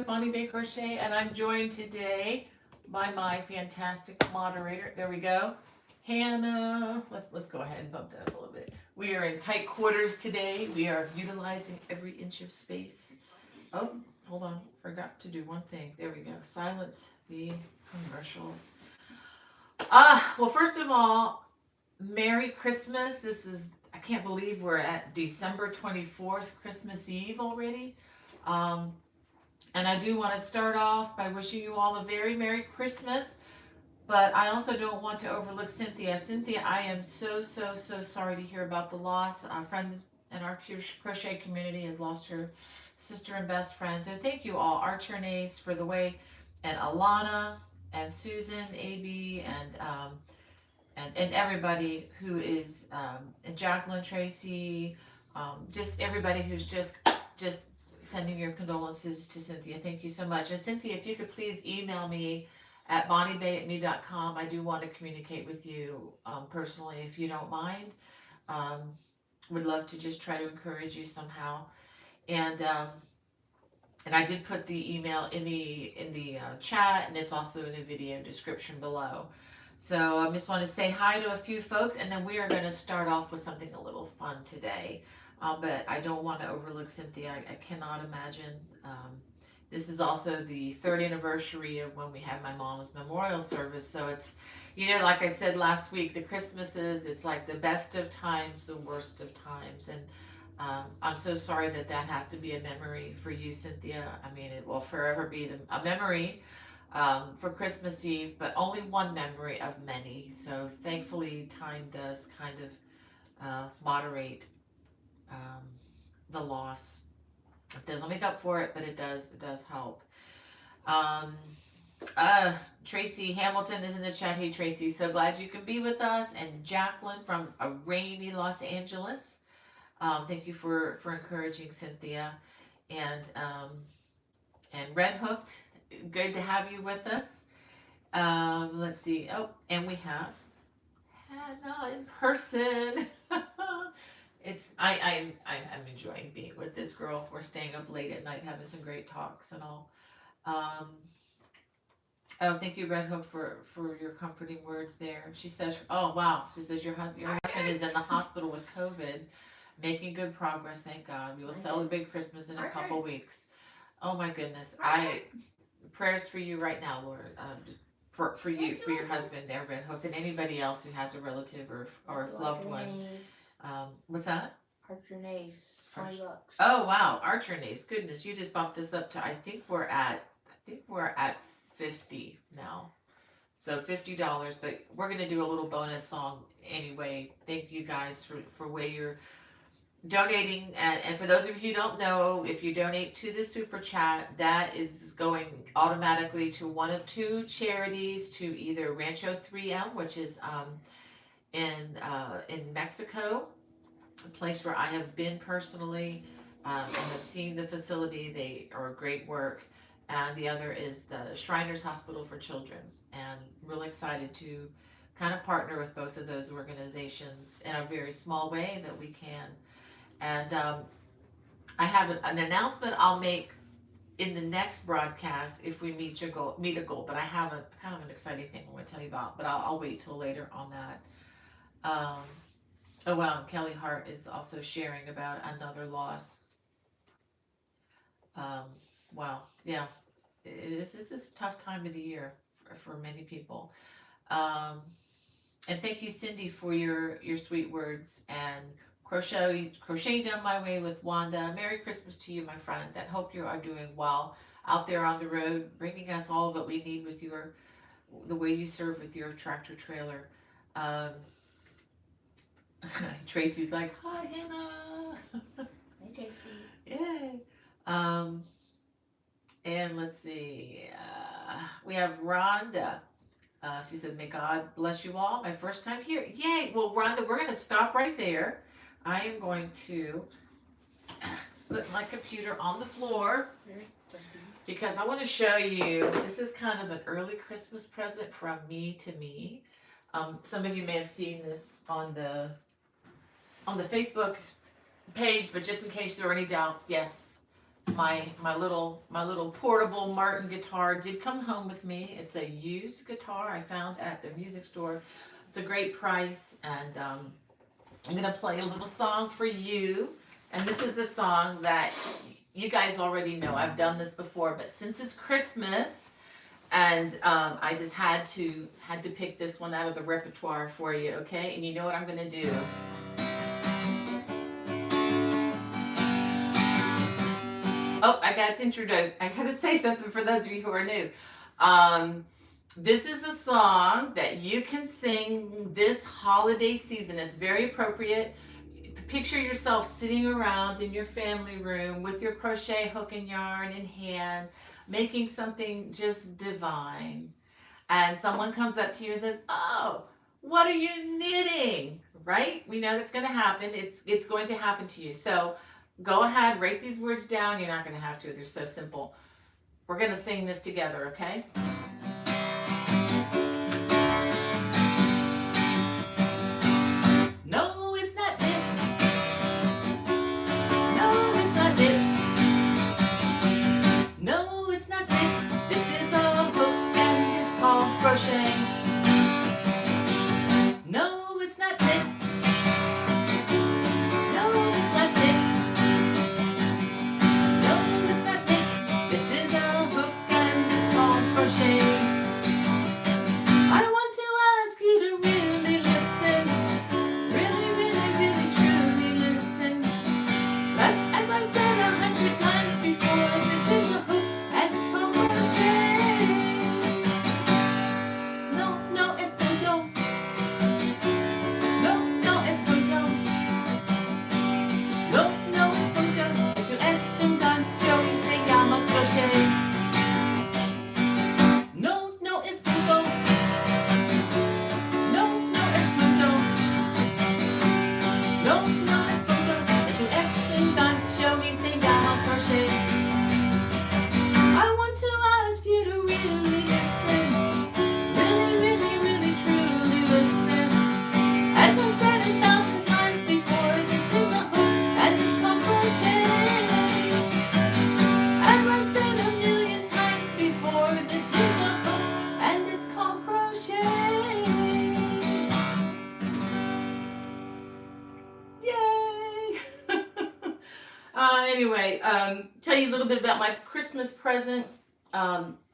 Bonnie Bay Crochet, and I'm joined today by my fantastic moderator. There we go, Hannah. Let's go ahead and bump that up a little bit. We are in tight quarters today. We are utilizing every inch of space. Oh, hold on, forgot to do one thing. There we go. Silence the commercials. Well, first of all, Merry Christmas. I can't believe we're at December 24th, Christmas Eve already. And I do want to start off by wishing you all a very Merry Christmas. But I also don't want to overlook Cynthia. Cynthia, I am so sorry to hear about the loss. A friend in our crochet community has lost her sister and best friend. So thank you all, Archer and Ace, for the way, and Alana, and Susan, AB, and everybody who is, and Jacqueline, Tracy, just everybody who's just sending your condolences to Cynthia. Thank you so much. And Cynthia, if you could please email me at bonniebay@me.com. I do want to communicate with you personally, if you don't mind. Would love to just try to encourage you somehow. And I did put the email in the chat, and it's also in the video description below. So I just want to say hi to a few folks, and then we are going to start off with something a little fun today. But I don't want to overlook Cynthia. I cannot imagine. This is also the 3rd anniversary of when we had my mom's memorial service. So it's, like I said last week, the Christmases, it's like the best of times, the worst of times. And I'm so sorry that has to be a memory for you, Cynthia. I mean, it will forever be a memory for Christmas Eve, but only one memory of many. So thankfully, time does kind of moderate the loss. It doesn't make up for it, but it does help. Tracy Hamilton is in the chat. Hey Tracy, so glad you can be with us. And Jacqueline from a rainy Los Angeles. Thank you for encouraging Cynthia. And Red Hooked, good to have you with us. Let's see. Oh, and we have Hannah in person. I'm enjoying being with this girl. We're staying up late at night having some great talks and all. Oh, thank you, Red Hook, for your comforting words there. She says, oh wow, she says your husband is in the hospital with COVID, making good progress. Thank God. We will celebrate Christmas in a couple weeks. Oh my goodness, prayers for you right now, Lord. For you, for your husband there, Red Hook, and anybody else who has a relative or loved one. What's that? Archernace, $20. Oh wow, Archernace. Goodness, you just bumped us up to I think we're at 50 now. So $50, but we're gonna do a little bonus song anyway. Thank you guys for way you're donating, and for those of you who don't know, if you donate to the super chat, that is going automatically to one of 2 charities, to either Rancho 3M, which is in Mexico, a place where I have been personally, and have seen the facility. They are great work. And the other is the Shriners Hospital for Children. And I'm really excited to kind of partner with both of those organizations in a very small way that we can. And I have an announcement I'll make in the next broadcast if we meet a goal. But I have a kind of an exciting thing I'm going to tell you about, but I'll wait till later on that. Oh wow, Kelly Hart is also sharing about another loss. Wow, yeah, this is a tough time of the year for many people. And thank you, Cindy, for your sweet words. And Crochet Done My Way with Wanda. Merry Christmas to you, my friend. I hope you are doing well out there on the road, bringing us all that we need with the way you serve with your tractor trailer. Tracy's like, hi, Hannah. Hey, Tracy. Yay. And let's see. We have Rhonda. She said, may God bless you all. My first time here. Yay. Well, Rhonda, we're going to stop right there. I am going to put my computer on the floor because I want to show you. This is kind of an early Christmas present from me to me. Some of you may have seen this on the Facebook page, but just in case there are any doubts, yes, my little portable Martin guitar did come home with me. It's a used guitar I found at the music store. It's a great price, and I'm gonna play a little song for you. And this is the song that you guys already know. I've done this before, but since it's Christmas, and I just had to pick this one out of the repertoire for you, okay? And you know what I'm gonna do? Oh, I got to introduce. I got to say something for those of you who are new. This is a song that you can sing this holiday season. It's very appropriate. Picture yourself sitting around in your family room with your crochet hook and yarn in hand, making something just divine. And someone comes up to you and says, "Oh, what are you knitting?" Right? We know that's going to happen. It's going to happen to you. So go ahead, write these words down. You're not going to have to. They're so simple. We're going to sing this together, okay? No, it's not it. No, it's not it. No, it's not it. This is a book and it's called Crochet. No, it's not it. No, it's not it. No, it's not it. This is a book and it's called Crochet. I want to ask you to really listen. Really, really, really, truly listen. But as I said 100 times before, this is a book and it's called Crochet. No, no, es punto. No, no, es punto. No, no, es punto. Esto es un gancho y se llama crochet. No, no, es punto. No, no, es punto. No, no, es punto. Esto es un gancho y se llama crochet. I want to ask you to really listen. Really, really, really, truly listen. As I said 1,000 times before, this is a hook and it's called crochet. As I said 1,000,000 times before, this is a hook and it's called crochet. Yay! Anyway, tell you a little bit about my Christmas present.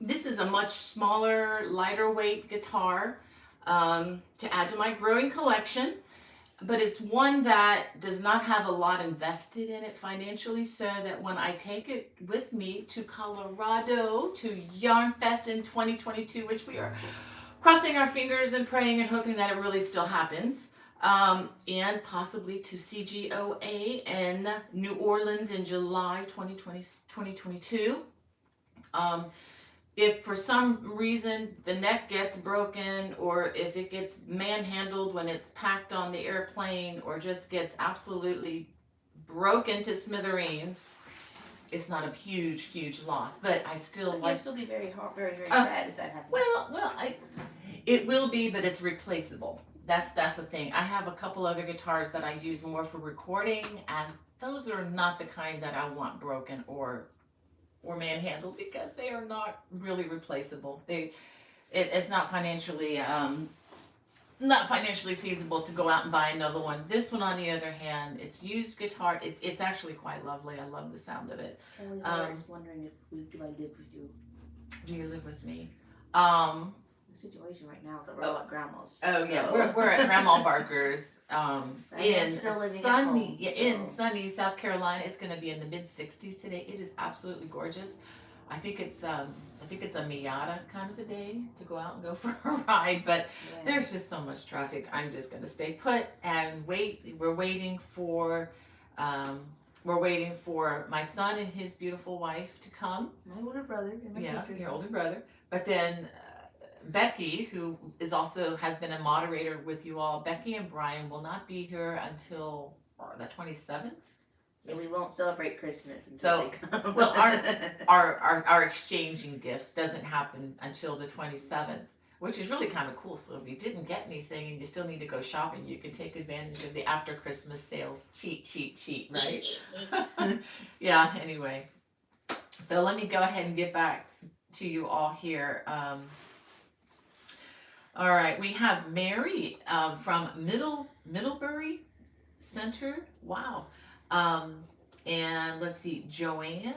This is a much smaller, lighter weight guitar to add to my growing collection, but it's one that does not have a lot invested in it financially, so that when I take it with me to Colorado to Yarn Fest in 2022, which we are crossing our fingers and praying and hoping that it really still happens, and possibly to CGOA in New Orleans in July 2022. If for some reason the neck gets broken, or if it gets manhandled when it's packed on the airplane, or just gets absolutely broken to smithereens, it's not a huge loss. But I still But like. you'll still be very hard, very, very sad if that happens. Well, it will be, but it's replaceable. That's the thing. I have a couple other guitars that I use more for recording, and those are not the kind that I want broken or manhandled, because they are not really replaceable. It's not financially feasible to go out and buy another one. This one, on the other hand, it's used guitar. It's actually quite lovely. I love the sound of it. I was wondering do I live with you? Do you live with me? The situation right now is that we're all at grandma's. Oh so. yeah, we're at Grandma Barker's in still living at sunny home, in so. sunny South Carolina. It's going to be in the mid-60s today. It is absolutely gorgeous. I think it's a Miata kind of a day to go out and go for a ride, but Yeah. there's just so much traffic. I'm just going to stay put and wait. We're waiting for my son and his beautiful wife to come. My older brother and my sister. Your older brother. But then Becky, who has been a moderator with you all, Becky and Brian will not be here until the 27th. So we won't celebrate Christmas until So, they come. well, our exchanging gifts doesn't happen until the 27th, which is really kind of cool. So if you didn't get anything and you still need to go shopping, you can take advantage of the after Christmas sales. Cheat, right? Yeah, anyway. So let me go ahead and get back to you all here. All right, we have Mary from Middlebury Center. Wow. Um, and let's see, Joanne,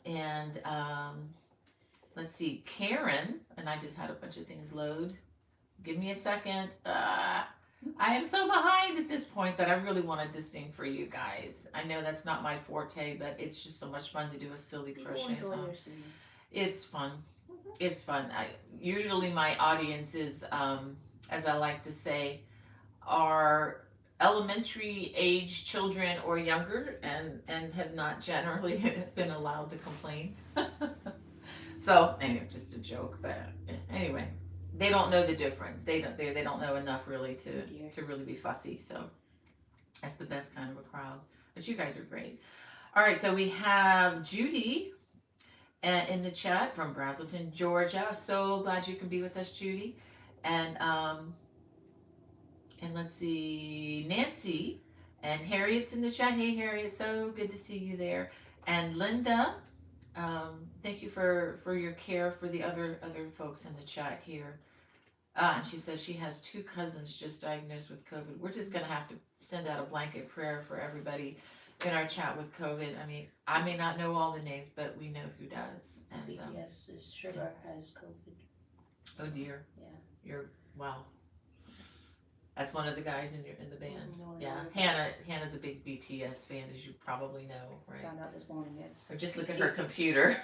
and let's see, Karen. And I just had a bunch of things load. Give me a second. I am so behind at this point, but I really wanted to sing for you guys. I know that's not my forte, but it's just so much fun to do a silly crochet song. It's fun. It's fun. Usually my audience is, as I like to say, are elementary age children or younger, and have not generally been allowed to complain. So anyway, just a joke, but anyway, they don't know the difference. They don't know enough really to really be fussy. So that's the best kind of a crowd. But you guys are great. All right, so we have Judy in the chat from Brazelton, Georgia. So glad you can be with us, Judy. And let's see, Nancy and Harriet's in the chat. Hey, Harriet, so good to see you there. And Linda, thank you for your care for the other folks in the chat here. And she says she has 2 cousins just diagnosed with COVID. We're just gonna have to send out a blanket prayer for everybody in our chat with COVID. I mean, I may not know all the names, but we know who does. And BTS Sugar has COVID. oh dear. Yeah. Wow. That's one of the guys in the band. No, Yeah, no, Hannah's a big BTS fan, as you probably know, right? Found out this morning, yes. Or just look at her computer.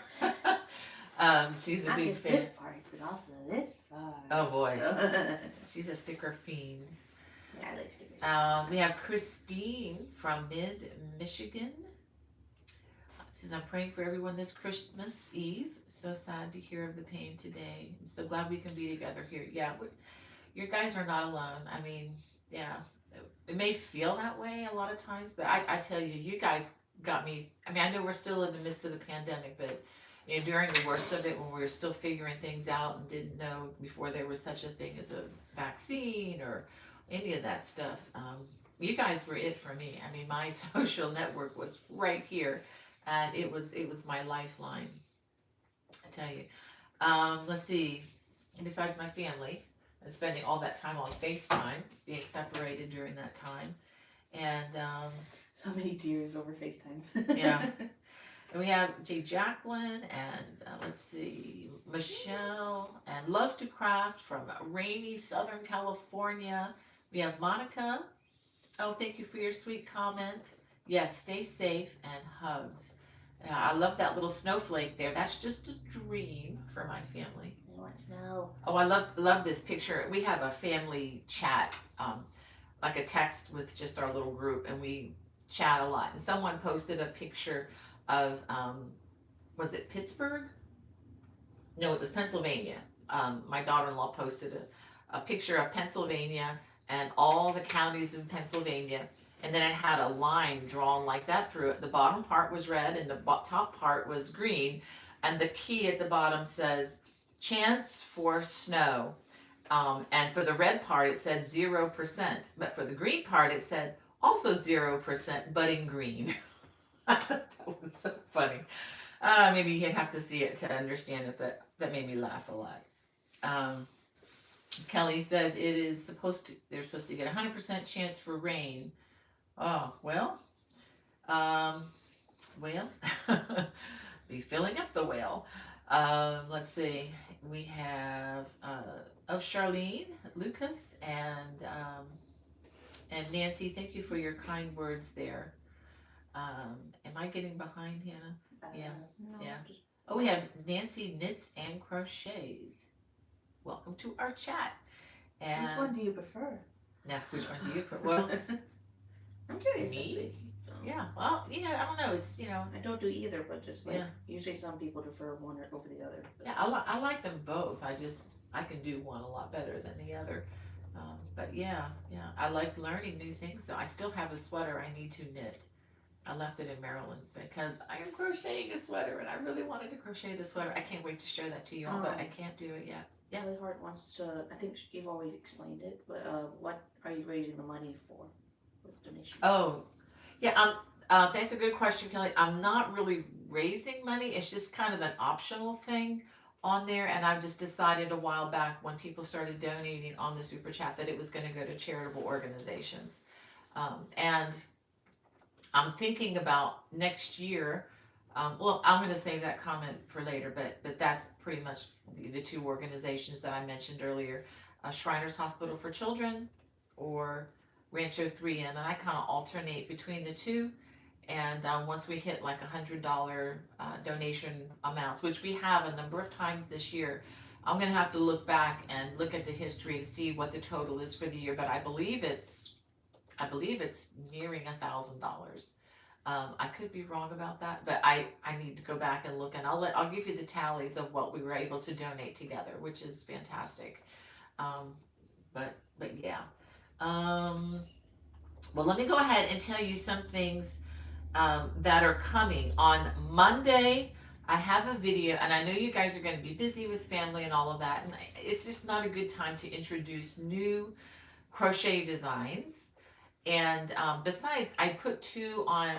She's a Not big just fan. this part, but also this part. Oh boy, So- she's a sticker fiend. yeah, I like stickers. We have Christine from Michigan. Says, I'm praying for everyone this Christmas Eve. So sad to hear of the pain today. I'm so glad we can be together here. Yeah, you guys are not alone. I mean, yeah, it may feel that way a lot of times, but I tell you, you guys got me. I mean, I know we're still in the midst of the pandemic, but you know, during the worst of it, when we were still figuring things out and didn't know before there was such a thing as a vaccine or any of that stuff, you guys were it for me. I mean, my social network was right here, and it was my lifeline. I tell you. Let's see. Besides my family, and spending all that time on FaceTime, being separated during that time, and So many tears over FaceTime. yeah. And we have Jacqueline and let's see, Michelle and Love to Craft from rainy Southern California. We have Monica. Oh, thank you for your sweet comment. Yes, stay safe and hugs. I love that little snowflake there. That's just a dream for my family. I want snow. Oh, I love this picture. We have a family chat, like a text with just our little group, and we chat a lot. And someone posted a picture of, was it Pittsburgh? No, it was Pennsylvania. My daughter-in-law posted a picture of Pennsylvania and all the counties in Pennsylvania, and then it had a line drawn like that through it. The bottom part was red and the top part was green, and the key at the bottom says chance for snow, and for the red part it said 0%, but for the green part it said also 0% budding green. I thought that was so funny. Maybe you'd have to see it to understand it, but that made me laugh a lot. Kelly says they're supposed to get 100% chance for rain. Oh, well, be filling up the well. Let's see, we have, Charlene, Lucas, and Nancy, thank you for your kind words there. Am I getting behind, Hannah? Yeah. No, Yeah. Just, Oh, we have Nancy Knits and Crochets. Welcome to our chat. And which one do you prefer? now, which one do you prefer? Well, I'm curious. me? Actually. So, yeah. Well, I don't know. It's I don't do either, but just like Yeah. usually some people prefer one over the other. But yeah. I like them both. I can do one a lot better than the other. But yeah. I like learning new things. So I still have a sweater I need to knit. I left it in Maryland because I am crocheting a sweater, and I really wanted to crochet the sweater. I can't wait to show that to you all, but I can't do it yet. Yeah. Really hard wants to. I think you've always explained it, but what are you raising the money for? What's donation? Oh, yeah. That's a good question, Kelly. I'm not really raising money. It's just kind of an optional thing on there. And I've just decided a while back when people started donating on the super chat that it was going to go to charitable organizations. And I'm thinking about next year. Well, I'm going to save that comment for later, but that's pretty much the two organizations that I mentioned earlier, Shriners Hospital for Children or Rancho 3M, and I kind of alternate between the two. And once we hit like $100 donation amounts, which we have a number of times this year, I'm gonna have to look back and look at the history to see what the total is for the year. But I believe it's nearing $1,000. I could be wrong about that, but I need to go back and look, and I'll give you the tallies of what we were able to donate together, which is fantastic. But yeah. Well, let me go ahead and tell you some things that are coming on Monday. I have a video, and I know you guys are going to be busy with family and all of that, and it's just not a good time to introduce new crochet designs. And besides, I put two on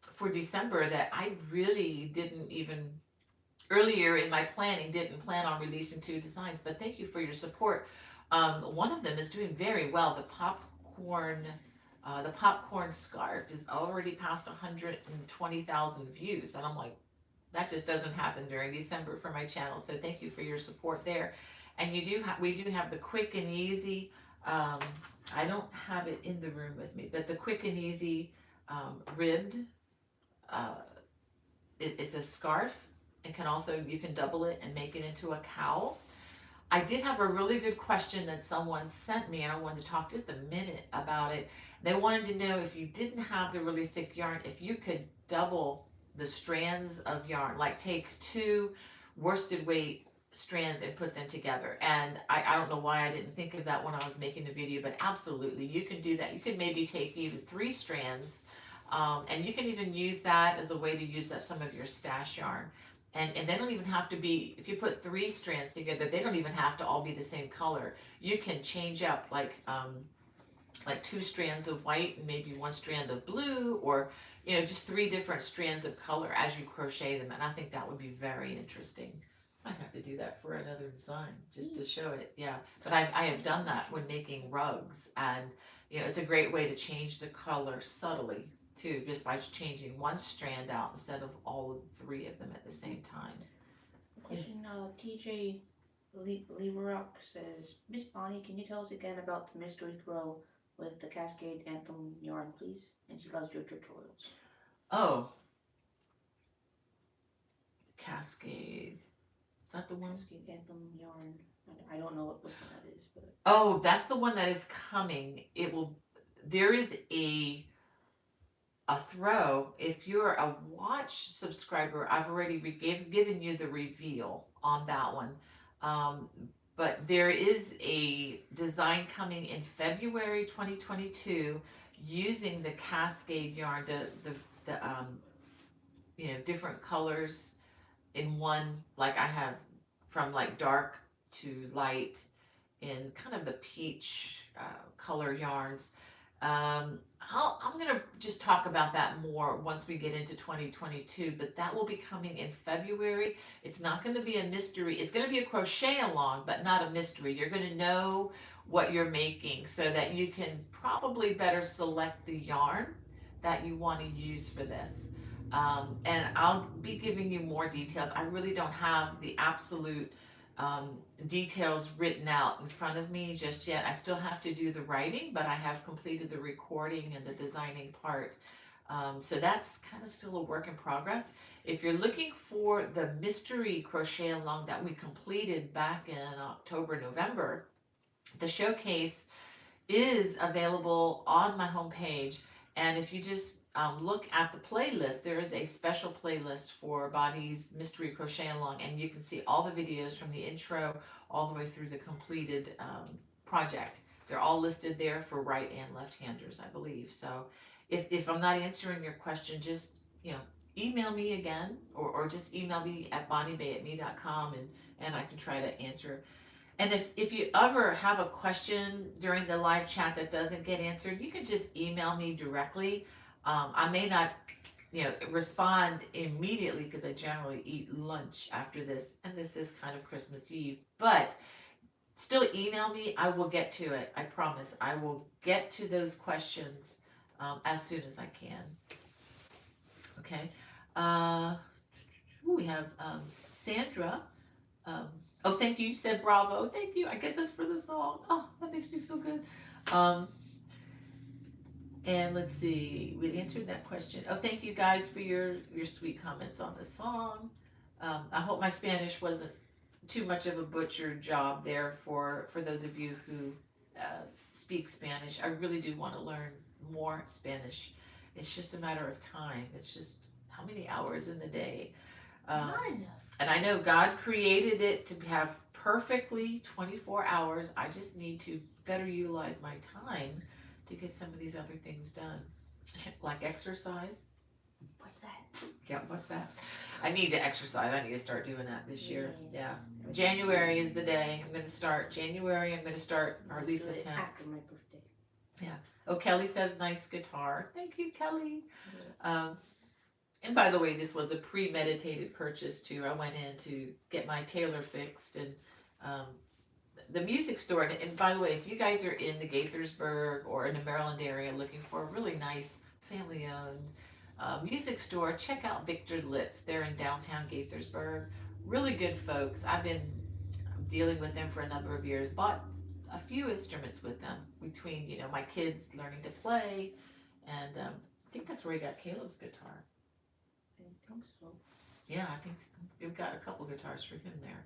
for December that I really didn't even, earlier in my planning, didn't plan on releasing two designs, but thank you for your support. One of them is doing very well. The popcorn scarf is already past 120,000 views, and I'm like, that just doesn't happen during December for my channel. So thank you for your support there. And we do have the quick and easy. I don't have it in the room with me, but the quick and easy ribbed. It's a scarf. It can also, you can double it and make it into a cowl. I did have a really good question that someone sent me, and I wanted to talk just a minute about it. They wanted to know, if you didn't have the really thick yarn, if you could double the strands of yarn, like take two worsted weight strands and put them together. And I don't know why I didn't think of that when I was making the video, but absolutely you can do that. You can maybe take even 3 strands, and you can even use that as a way to use up some of your stash yarn. And they don't even have to be, if you put 3 strands together, they don't even have to all be the same color. You can change up like 2 strands of white and maybe 1 strand of blue, or just 3 different strands of color as you crochet them. And I think that would be very interesting. I'd have to do that for another design just to show it. Yeah, but I have done that when making rugs, and it's a great way to change the color subtly too, just by changing 1 strand out instead of all of 3 of them at the same time. Question, TJ Leverock says, Miss Bonnie, can you tell us again about the mystery throw with the Cascade Anthem yarn, please? And she loves your tutorials. Oh, Cascade. Is that the one? Cascade Anthem yarn. I don't know which one that is, but. Oh, that's the one that is coming. There is a throw. If you're a watch subscriber, I've already given you the reveal on that one. But there is a design coming in February 2022 using the Cascade yarn, the different colors in one, like I have from like dark to light in kind of the peach color yarns. I'm gonna just talk about that more once we get into 2022, but that will be coming in February. It's not going to be a mystery. It's going to be a crochet along, but not a mystery. You're going to know what you're making so that you can probably better select the yarn that you want to use for this. And I'll be giving you more details. I really don't have the absolute details written out in front of me just yet. I still have to do the writing, but I have completed the recording and the designing part. So that's kind of still a work in progress. If you're looking for the mystery crochet along that we completed back in October, November, the showcase is available on my homepage. And if you just look at the playlist, there is a special playlist for Bonnie's Mystery Crochet Along, and you can see all the videos from the intro all the way through the completed project. They're all listed there for right and left-handers, I believe. So if I'm not answering your question, just email me again, or just email me at bonniebay@me.com, and I can try to answer. And if you ever have a question during the live chat that doesn't get answered, you can just email me directly. I may not, respond immediately because I generally eat lunch after this, and this is kind of Christmas Eve. But still email me. I will get to it. I promise. I will get to those questions as soon as I can. Okay. We have Sandra. Oh, thank you. You said bravo. Thank you. I guess that's for the song. Oh, that makes me feel good. And let's see. We answered that question. Oh, thank you guys for your sweet comments on the song. I hope my Spanish wasn't too much of a butchered job there for those of you who speak Spanish. I really do want to learn more Spanish. It's just a matter of time. It's just how many hours in the day. Not enough. And I know God created it to have perfectly 24 hours. I just need to better utilize my time to get some of these other things done, like exercise. What's that? Yeah, what's that? I need to exercise. I need to start doing that this year. Yeah. January is the day. I'm going to start. January, I'm going to start, or at least attempt. After my birthday. Yeah. Oh, Kelly says nice guitar. Thank you, Kelly. And by the way, this was a premeditated purchase too. I went in to get my Taylor fixed, and the music store. And by the way, if you guys are in the Gaithersburg or in the Maryland area looking for a really nice family-owned music store, check out Victor Litz. They're in downtown Gaithersburg. Really good folks. I've been dealing with them for a number of years. Bought a few instruments with them between my kids learning to play, and I think that's where he got Caleb's guitar. I think so. Yeah, I think we've got a couple guitars for him there.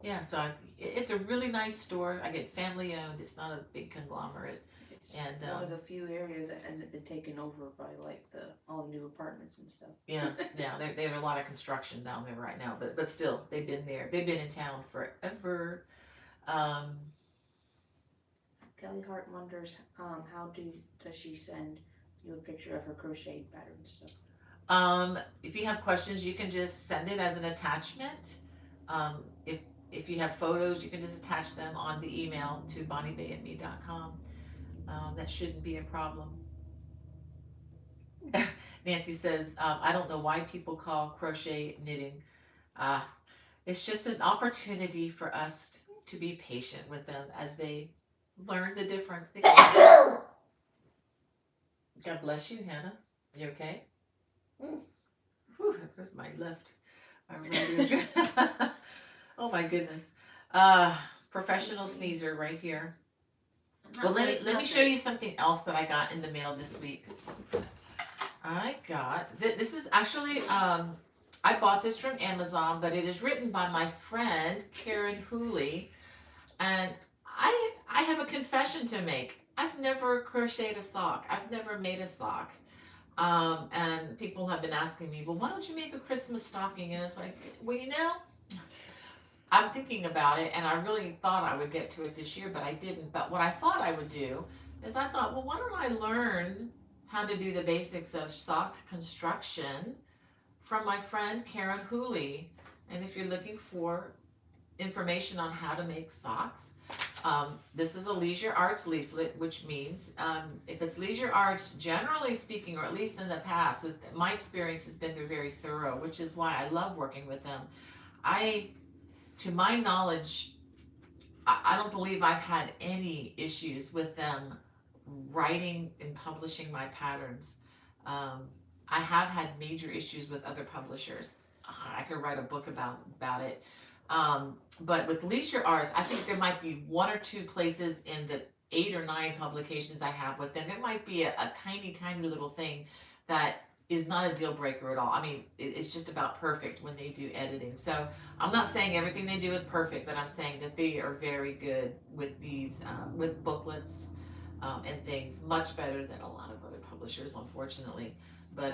Yeah, so it's a really nice store. I get family owned. It's not a big conglomerate. It's And, one of the few areas that hasn't been taken over by like all the new apartments and stuff. Yeah, they have a lot of construction down there right now, but still, they've been there. They've been in town forever. Kelly Hart wonders, how does she send you a picture of her crochet pattern stuff? If you have questions, you can just send it as an attachment. If you have photos, you can just attach them on the email to bonniebay@me.com. That shouldn't be a problem. Nancy says, I don't know why people call crochet knitting. It's just an opportunity for us to be patient with them as they learn the different things. God bless you, Hannah. You okay? Whew, that was my left. Oh my goodness. Professional sneezer right here. Well, let me show you something else that I got in the mail this week. I got this is actually I bought this from Amazon, but it is written by my friend Karen Hooley, and I have a confession to make. I've never crocheted a sock. I've never made a sock. And people have been asking me, well, why don't you make a Christmas stocking? And it's like, well, I'm thinking about it, and I really thought I would get to it this year, but I didn't. But what I thought I would do is I thought, well, why don't I learn how to do the basics of sock construction from my friend Karen Hooley. And if you're looking for information on how to make socks, this is a Leisure Arts leaflet, which means if it's Leisure Arts, generally speaking, or at least in the past, my experience has been they're very thorough, which is why I love working with them. To my knowledge, I don't believe I've had any issues with them writing and publishing my patterns. I have had major issues with other publishers. I could write a book about it. But with Leisure Arts, I think there might be one or two places in the 8 or 9 publications I have with them. There might be a tiny, tiny little thing that is not a deal breaker at all. I mean, it's just about perfect when they do editing. So I'm not saying everything they do is perfect, but I'm saying that they are very good with these, with booklets and things, much better than a lot of other publishers, unfortunately. But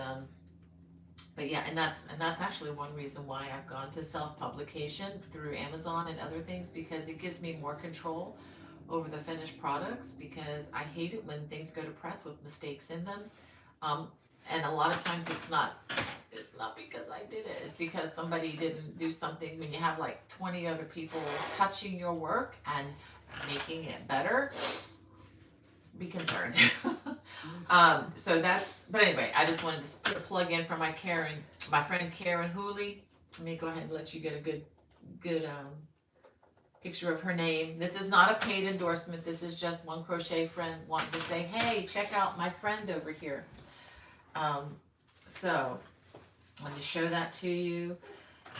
yeah, and that's actually one reason why I've gone to self-publication through Amazon and other things, because it gives me more control over the finished products, because I hate it when things go to press with mistakes in them. And a lot of times it's not because I did it, it's because somebody didn't do something. When you have like 20 other people touching your work and making it better, be concerned. So that's, but anyway, I just wanted to put a plug in for my friend Karen Hooley. Let me go ahead and let you get a good picture of her name. This is not a paid endorsement. This is just one crochet friend wanting to say, hey, check out my friend over here. So I want to show that to you.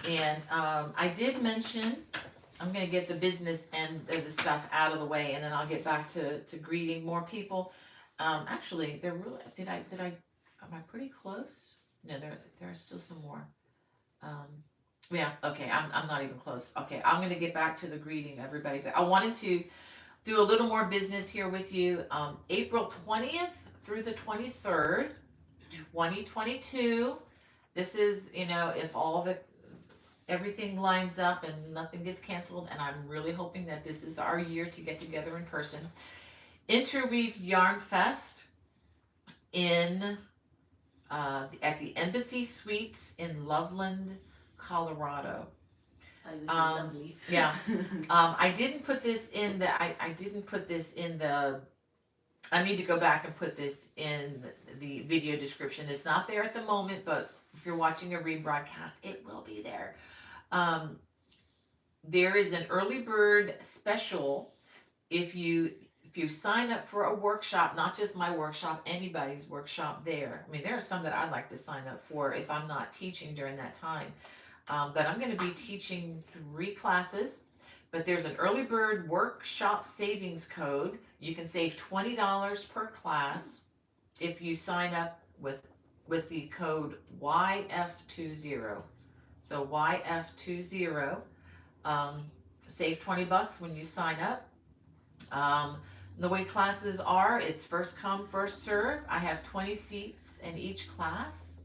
And I did mention, I'm going to get the business end of the stuff out of the way, and then I'll get back to greeting more people. Actually, there really, am I pretty close? No, there are still some more. Yeah, okay, I'm not even close. Okay, I'm going to get back to the greeting, everybody. But I wanted to do a little more business here with you. April 20th through the 23rd, 2022. This is, if everything lines up and nothing gets canceled, and I'm really hoping that this is our year to get together in person. Interweave Yarn Fest at the Embassy Suites in Loveland, Colorado. Lovely. Yeah. I didn't put this in the. I didn't put this in the. I need to go back and put this in the video description. It's not there at the moment, but if you're watching a rebroadcast, it will be there. There is an early bird special if you sign up for a workshop, not just my workshop, anybody's workshop there. I mean, there are some that I'd like to sign up for if I'm not teaching during that time. But I'm going to be teaching 3 classes, but there's an early bird workshop savings code. You can save $20 per class if you sign up with the code YF20. So YF20, save $20 when you sign up. The way classes are, it's first come, first serve. I have 20 seats in each class.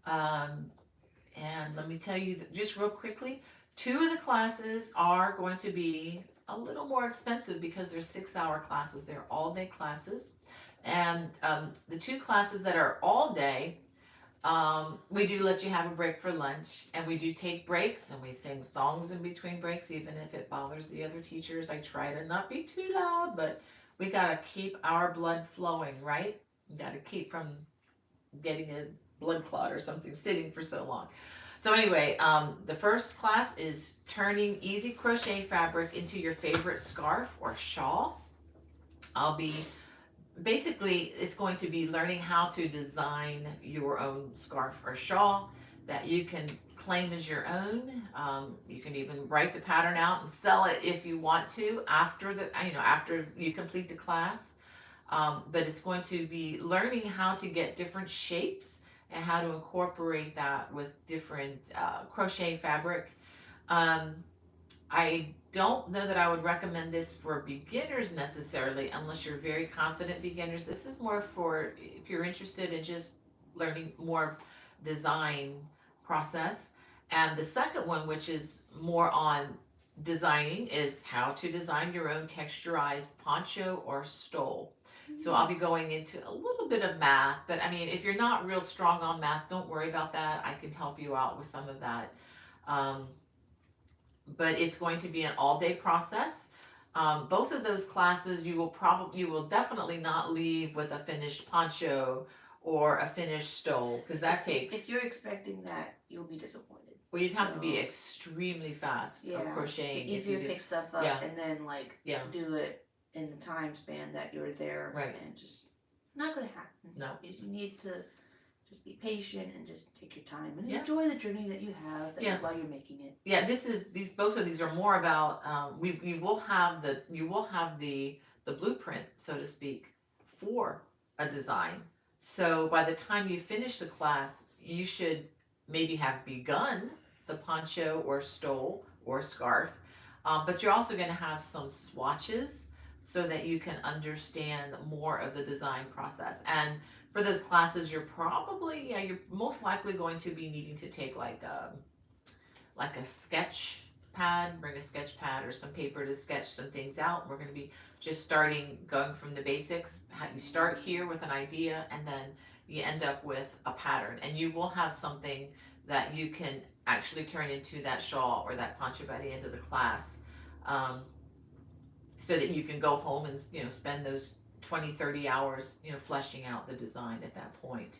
And let me tell you just real quickly, 2 of the classes are going to be a little more expensive because they're 6-hour classes. They're all-day classes. And the 2 classes that are all day, we do let you have a break for lunch, and we do take breaks, and we sing songs in between breaks, even if it bothers the other teachers. I try to not be too loud, but we gotta keep our blood flowing, right? We gotta keep from getting a blood clot or something sitting for so long. So anyway, the first class is turning easy crochet fabric into your favorite scarf or shawl. Basically, it's going to be learning how to design your own scarf or shawl that you can claim as your own. You can even write the pattern out and sell it if you want to after you complete the class. But it's going to be learning how to get different shapes and how to incorporate that with different crochet fabric. I don't know that I would recommend this for beginners necessarily, unless you're very confident beginners. This is more for if you're interested in just learning more design process. And the second one, which is more on designing, is how to design your own texturized poncho or stole. So I'll be going into a little bit of math, but I mean, if you're not real strong on math, don't worry about that. I can help you out with some of that. But it's going to be an all-day process. Both of those classes, you will definitely not leave with a finished poncho or a finished stole, because that takes. If you're expecting that, you'll be disappointed. Well, you'd have to be extremely fast at crocheting. Easier to pick stuff up and then do it in the time span that you're there, right? And just not gonna happen. No, you need to just be patient and just take your time and enjoy the journey that you have while you're making it. Yeah, both of these are more about you will have the blueprint, so to speak, for a design. So by the time you finish the class, you should maybe have begun the poncho or stole or scarf, but you're also going to have some swatches so that you can understand more of the design process. And for those classes, you're most likely going to be needing to take like a sketch pad, bring a sketch pad or some paper to sketch some things out. We're going to be just going from the basics. You start here with an idea, and then you end up with a pattern, and you will have something that you can actually turn into that shawl or that poncho by the end of the class, so that you can go home and spend those 20-30 hours, you know, fleshing out the design at that point.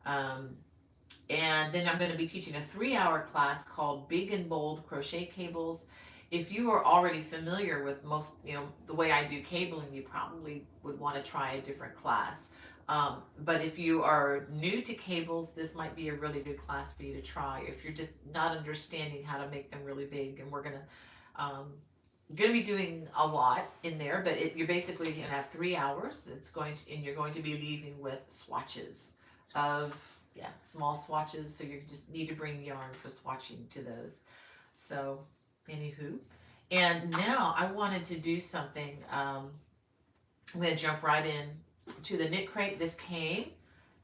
And then I'm going to be teaching a 3-hour class called Big and Bold Crochet Cables. If you are already familiar with most, you know, the way I do cabling, you probably would want to try a different class. But if you are new to cables, this might be a really good class for you to try. If you're just not understanding how to make them really big, and we're going to be doing a lot in there, but you're basically going to have 3 hours. And you're going to be leaving with swatches of, yeah, small swatches. So you just need to bring yarn for swatching to those. So, anywho, and now I wanted to do something. I'm going to jump right in to the KnitCrate. This came,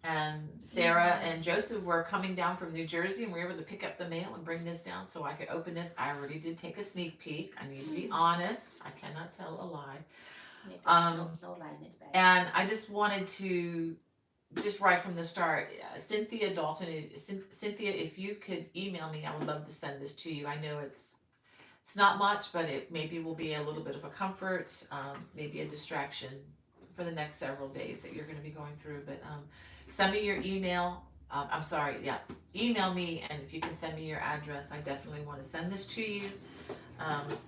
and Sarah and Joseph were coming down from New Jersey, and we were able to pick up the mail and bring this down so I could open this. I already did take a sneak peek. I need to be honest. I cannot tell a lie. No lie in its bag. And I just wanted to, just right from the start, Cynthia Dalton, Cynthia, if you could email me, I would love to send this to you. I know it's not much, but it maybe will be a little bit of a comfort, maybe a distraction for the next several days that you're going to be going through. But send me your email. Email me, and if you can send me your address, I definitely want to send this to you.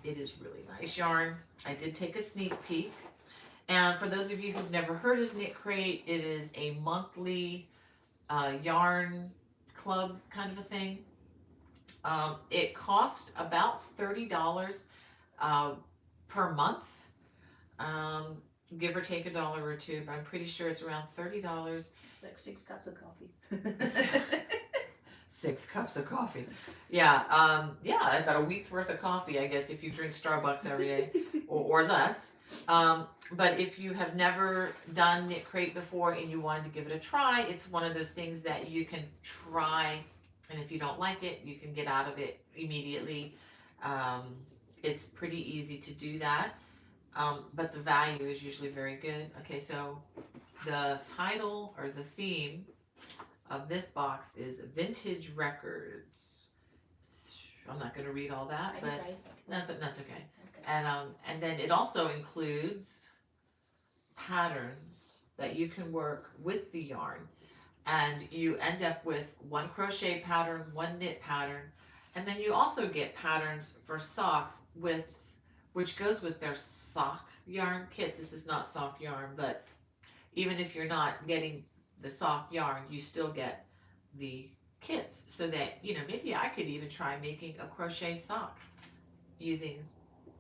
It is really nice yarn. I did take a sneak peek. And for those of you who've never heard of KnitCrate, it is a monthly yarn club kind of a thing. It costs about $30 per month, give or take $1 or $2, but I'm pretty sure it's around $30. It's like 6 cups of coffee. 6 cups of coffee. Yeah, about a week's worth of coffee, I guess, if you drink Starbucks every day or less. But if you have never done KnitCrate before and you wanted to give it a try, it's one of those things that you can try, and if you don't like it, you can get out of it immediately. It's pretty easy to do that, but the value is usually very good. Okay, so the title or the theme of this box is Vintage Records. I'm not going to read all that, but that's okay. And then it also includes patterns that you can work with the yarn, and you end up with 1 crochet pattern, 1 knit pattern, and then you also get patterns for socks which goes with their sock yarn kits. This is not sock yarn, but even if you're not getting the sock yarn, you still get the kits, so that, you know, maybe I could even try making a crochet sock using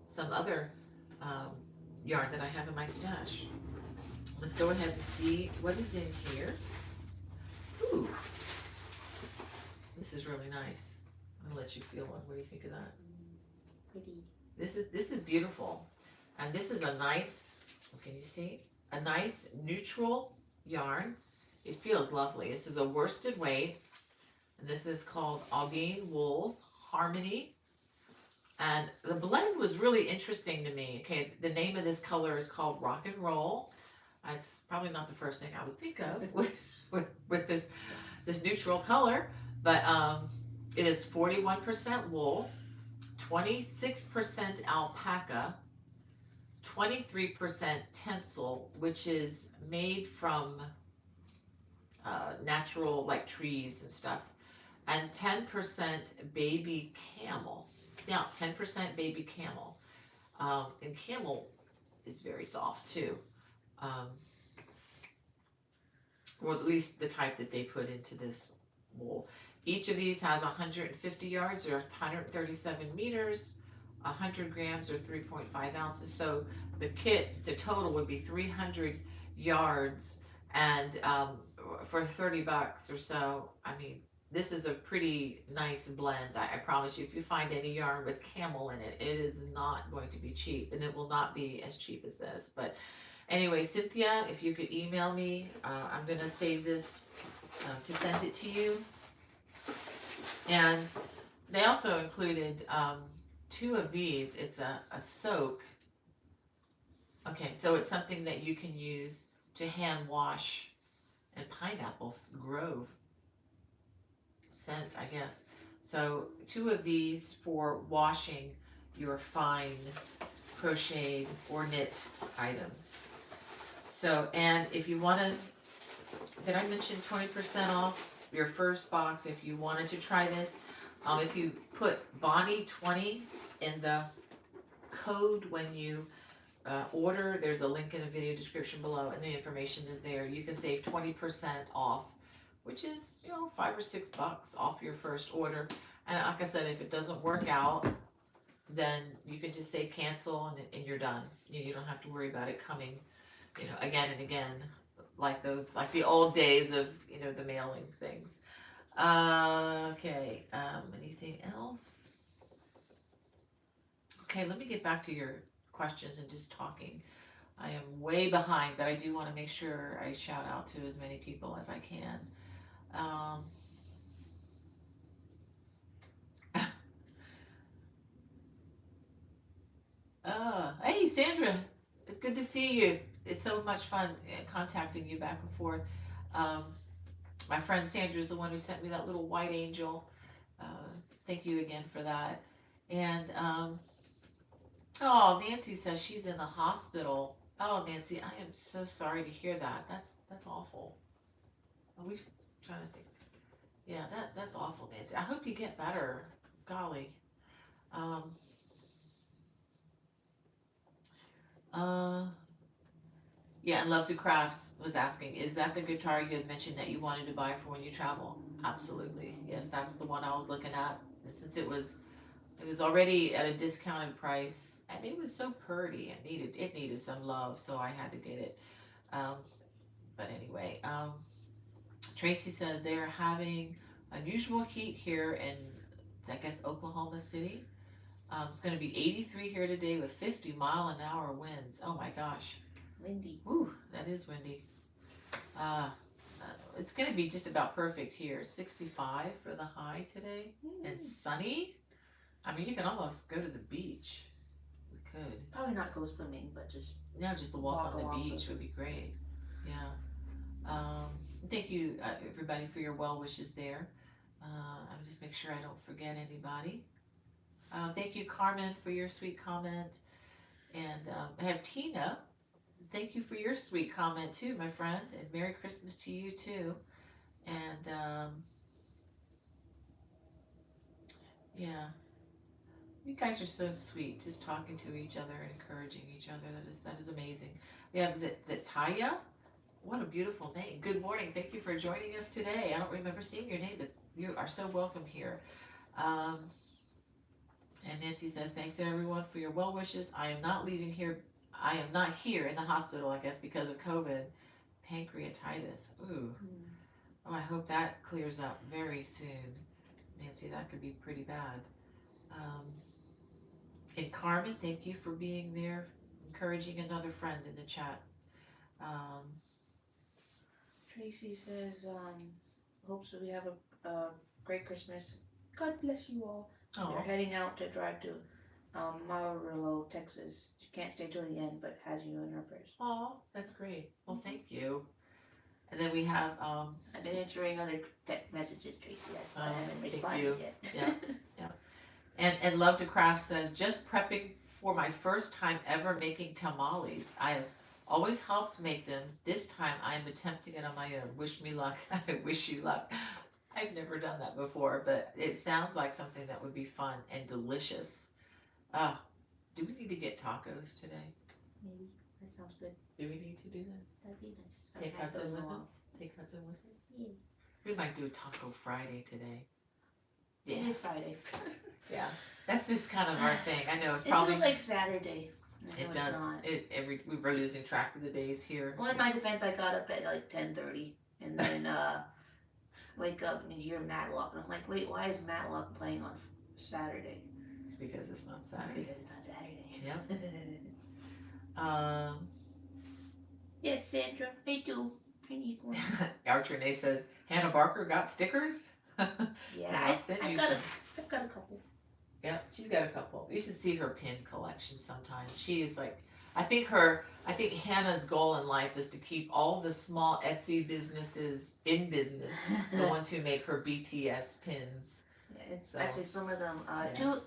some other yarn that I have in my stash. Let's go ahead and see what is in here. Ooh, this is really nice. I'm gonna let you feel one. What do you think of that? Pretty. This is beautiful, and this is a nice. Can you see? A nice neutral yarn. It feels lovely. This is a worsted weight, and this is called Augeen Wools Harmony. And the blend was really interesting to me. Okay, the name of this color is called Rock and Roll. It's probably not the first thing I would think of with this neutral color, but it is 41% wool, 26% alpaca, 23% tencel, which is made from natural, like trees and stuff, and 10% baby camel. Now, 10% baby camel, and camel is very soft too, or at least the type that they put into this wool. Each of these has 150 yards or 137 meters, 100 grams or 3.5 ounces. So the kit, the total would be 300 yards, and for $30 or so, I mean, this is a pretty nice blend. I promise you, if you find any yarn with camel in it, it is not going to be cheap, and it will not be as cheap as this. But anyway, Cynthia, if you could email me, I'm going to save this to send it to you. And they also included 2 of these. It's a soak. Okay, so it's something that you can use to hand wash, and Pineapple Grove scent, I guess. So 2 of these for washing your fine crocheted or knit items. So, and if you want to, did I mention 20% off your first box if you wanted to try this? If you put Bonnie20 in the code when you order, there's a link in the video description below, and the information is there. You can save 20% off, which is, you know, $5 or $6 off your first order. And like I said, if it doesn't work out, then you can just say cancel and you're done. You don't have to worry about it coming, you know, again and again, like the old days of, you know, the mailing things. Okay, anything else? Okay, let me get back to your questions and just talking. I am way behind, but I do want to make sure I shout out to as many people as I can. Hey Sandra, it's good to see you. It's so much fun contacting you back and forth. My friend Sandra is the one who sent me that little white angel. Thank you again for that. And oh, Nancy says she's in the hospital. Oh, Nancy, I am so sorry to hear that. That's awful. Are we trying to think? Yeah, that's awful, Nancy. I hope you get better. Golly. Yeah, and Love to Crafts was asking, is that the guitar you had mentioned that you wanted to buy for when you travel? Absolutely. Yes, that's the one I was looking at. And since it was already at a discounted price, and it was so pretty. It needed some love, so I had to get it. But anyway, Tracy says they are having unusual heat here in, I guess, Oklahoma City. It's going to be 83 here today with 50-mile-an-hour winds. Oh my gosh. Windy. Woo, that is windy. It's going to be just about perfect here. 65 for the high today and sunny. I mean, you can almost go to the beach. We could. Probably not go swimming, but just to walk on the beach would be great. Yeah. Thank you, everybody, for your well wishes there. I'll just make sure I don't forget anybody. Thank you, Carmen, for your sweet comment. And I have Tina. Thank you for your sweet comment too, my friend. And Merry Christmas to you too. And yeah. You guys are so sweet, just talking to each other and encouraging each other. That is amazing. We have, is it Taya? What a beautiful name. Good morning. Thank you for joining us today. I don't remember seeing your name, but you are so welcome here. And Nancy says, thanks everyone for your well wishes. I am not leaving here. I am not here in the hospital, I guess, because of COVID. Pancreatitis. Ooh. Oh, I hope that clears up very soon. Nancy, that could be pretty bad. And Carmen, thank you for being there, encouraging another friend in the chat. Tracy says, hopes that we have a great Christmas. God bless you all. Oh. We're heading out to drive to Amarillo, Texas. She can't stay till the end, but has you in her prayers. Oh, that's great. Well, thank you. And then we have I've been answering other text messages, Tracy. That's why I haven't responded yet. Yeah. And Love to Craft says, just prepping for my first time ever making tamales. I have always helped make them. This time I am attempting it on my own. Wish me luck. I wish you luck. I've never done that before, but it sounds like something that would be fun and delicious. Do we need to get tacos today? Maybe. That sounds good. Do we need to do that? That'd be nice. Take Hudson with us? Take Hudson with us? Yeah. We might do a Taco Friday today. Yeah. It is Friday. Yeah. That's just kind of our thing. I know it's it probably... feels like Saturday. It does. We're losing track of the days here. Well, in my defense, I got up at like 10:30 and then wake up and hear Matlock. And I'm like, wait, why is Matlock playing on Saturday? It's because it's not Saturday. Because it's not Saturday. Yep. Yes, Sandra, me too. I need one. Archer Renee says, Hannah Barker got stickers? Yeah, I'll send you some. I've got a couple. Yeah, she's got a couple. You should see her pin collection sometime. She is like, I think Hannah's goal in life is to keep all the small Etsy businesses in business, the ones who make her BTS pins. Yeah, it's actually some of them.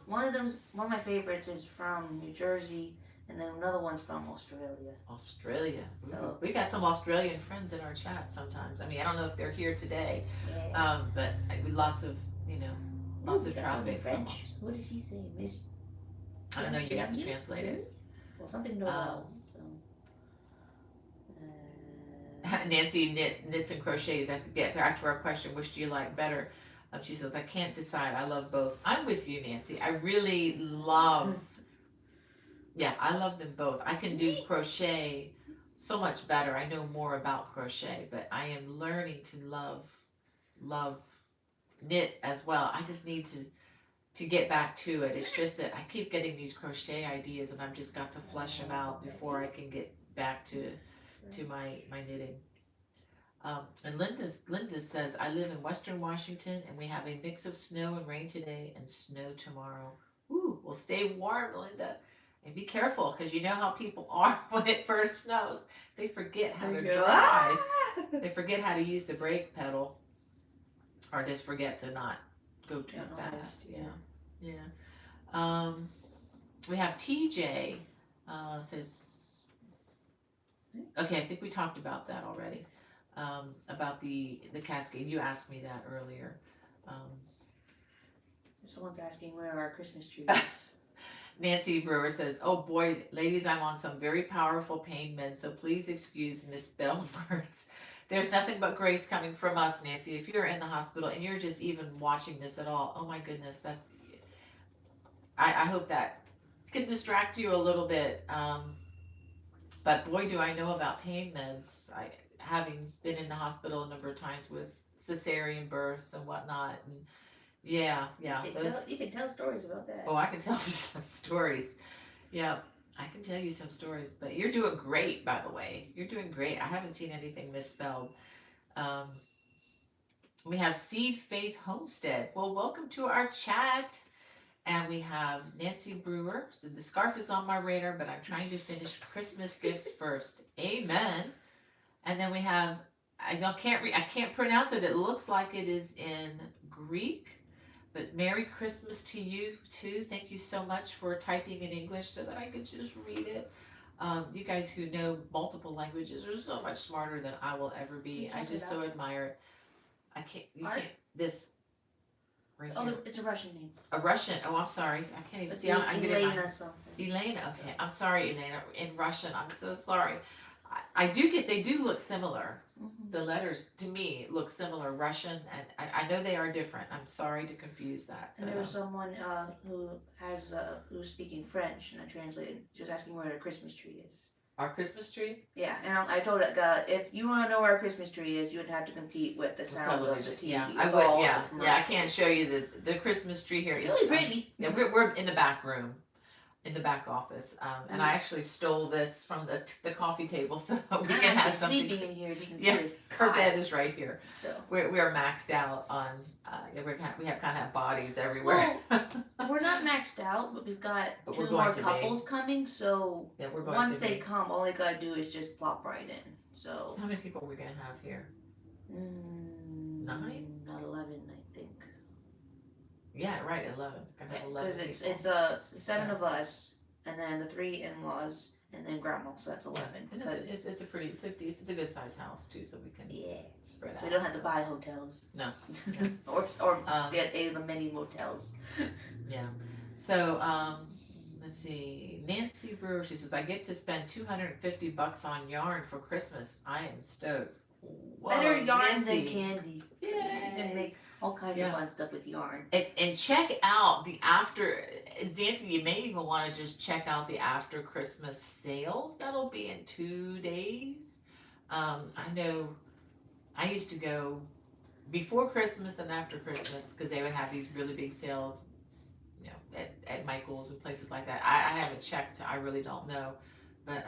One of my favorites is from New Jersey. and then another one's from Australia. Australia. So We got some Australian friends in our chat sometimes. I mean, I don't know if they're here today, yeah. but lots of, you know, lots of traffic from French. What did she say, Miss? I don't know, you have to translate it. Well, something Noel. So. Nancy knits and crochets. I get back to our question, which do you like better? She says, I can't decide. I love both. I'm with you, Nancy. I really love, I love them both. I can do crochet so much better. I know more about crochet, but I am learning to love knit as well. I just need to get back to it. It's just that I keep getting these crochet ideas and I've just got to flesh them out before I can get back to my knitting. And Linda says, I live in Western Washington and we have a mix of snow and rain today and snow tomorrow. Ooh, well, stay warm, Linda. And be careful, because you know how people are when it first snows. They forget how to drive. They forget how to use the brake pedal. Or just forget to not go too fast. Yeah. We have TJ says, okay, I think we talked about that already. About the cascade. You asked me that earlier. Someone's asking where our Christmas tree is. Nancy Brewer says, oh boy, ladies, I'm on some very powerful pain meds, so please excuse misspelled words. There's nothing but grace coming from us, Nancy. If you're in the hospital and you're just even watching this at all, oh my goodness, I hope that can distract you a little bit. But boy, do I know about pain meds. Having been in the hospital a number of times with cesarean births and whatnot, and yeah. You can tell stories about that. Oh, I can tell you some stories. Yeah, I can tell you some stories. But you're doing great, by the way. You're doing great. I haven't seen anything misspelled. We have Seed Faith Homestead. Well, welcome to our chat. And we have Nancy Brewer. So the scarf is on my radar, but I'm trying to finish Christmas gifts first. Amen. And then we have, I can't pronounce it. It looks like it is in Greek. But Merry Christmas to you too. Thank you so much for typing in English so that I could just read it. You guys who know multiple languages are so much smarter than I will ever be. I just so admire it. This. Right oh, here. it's a Russian name. A Russian. Oh, I'm sorry. I can't even see. I'm Elena something. Elena. Okay. I'm sorry, Elena. In Russian. I'm so sorry. They do look similar. Mm-hmm. The letters to me look similar, Russian, and I know they are different. I'm sorry to confuse that. And there was someone who's speaking French, and I translated. She was asking where the Christmas tree is. Our Christmas tree? Yeah, and I told her if you want to know where our Christmas tree is, you would have to compete with the sound of the TV. Yeah, I would. Yeah. I can't show you the Christmas tree here. It's really pretty. Yeah, we're in the back room. In the back office, and I actually stole this from the coffee table so we can have something. Sleeping in here, if you can see this. Her bed is right here. So. We are maxed out on. We have kind of bodies everywhere. Well, we're not maxed out, but we've got two more couples coming. So once they come, all they gotta do is just plop right in. So how many people are we gonna have here? 9, not 11, I think. Yeah, right, 11. Because it's 7 of us, and then the 3 in-laws, and then grandma, so that's 11. And it's a good sized house too, so we can spread out. So we don't have to buy hotels. No. or stay at any of the many motels. Yeah. So let's see. Nancy Brewer, she says, I get to spend $250 on yarn for Christmas. I am stoked. Whoa, better yarn Nancy. than candy. So you can make all kinds of fun stuff with yarn. And check out the after, as Nancy, you may even want to just check out the after Christmas sales. That'll be in 2 days. I know I used to go before Christmas and after Christmas because they would have these really big sales, you know, at Michael's and places like that. I haven't checked. I really don't know. But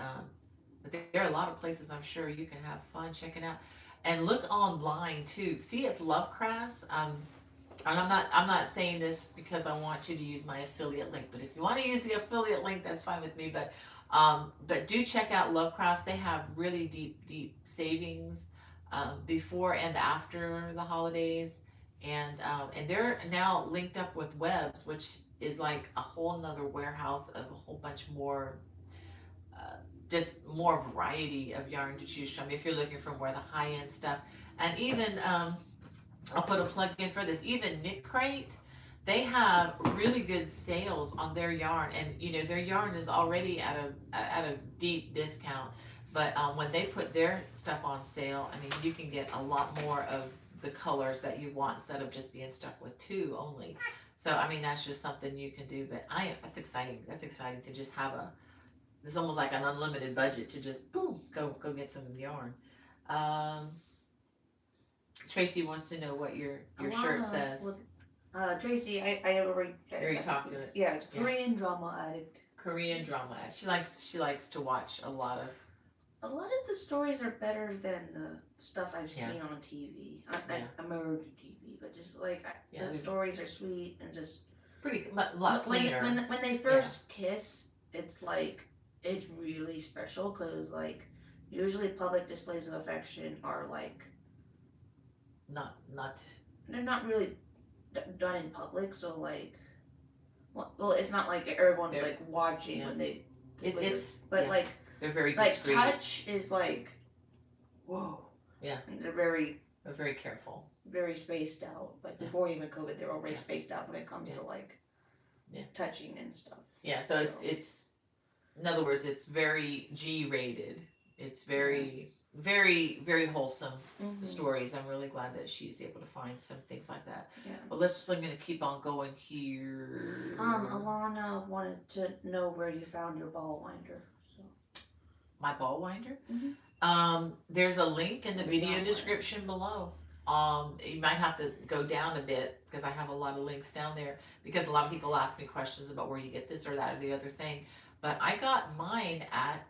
there are a lot of places I'm sure you can have fun checking out. And look online too. See if Lovecrafts. And I'm not saying this because I want you to use my affiliate link. But if you want to use the affiliate link, that's fine with me. But do check out Lovecrafts. They have really deep savings before and after the holidays, and they're now linked up with Webs, which is like a whole nother warehouse of a whole bunch more just more variety of yarn to choose from if you're looking for more of the high end stuff. And even I'll put a plug in for this. Even KnitCrate, they have really good sales on their yarn, and their yarn is already at a deep discount. But when they put their stuff on sale, I mean, you can get a lot more of the colors that you want instead of just being stuck with two only. So I mean, that's just something you can do. But that's exciting. That's exciting to just have it's almost like an unlimited budget to just boom go get some yarn. Um, Tracy wants to know what your shirt says. Tracy, I already said. You already talked to it. Yeah, it's Korean drama addict. Korean drama. She likes to watch a lot of. A lot of the stories are better than the stuff I've seen on TV, American TV. But just like the stories are sweet and just pretty a lot cleaner. When they first kiss, it's like it's really special because like usually public displays of affection are like not they're not really done in public, so like well it's not like everyone's like watching when they like they're very discreet. Like touch is like whoa, and they're very careful, very spaced out. But before even COVID, they're already spaced out when it comes to like touching and stuff. So it's in other words, it's very G-rated. It's very very wholesome stories. I'm really glad that she's able to find some things like that. But I'm gonna keep on going here. Alana wanted to know where you found your ball winder. So my ball winder? There's a link in the video description below. You might have to go down a bit because I have a lot of links down there because a lot of people ask me questions about where you get this or that or the other thing. But I got mine at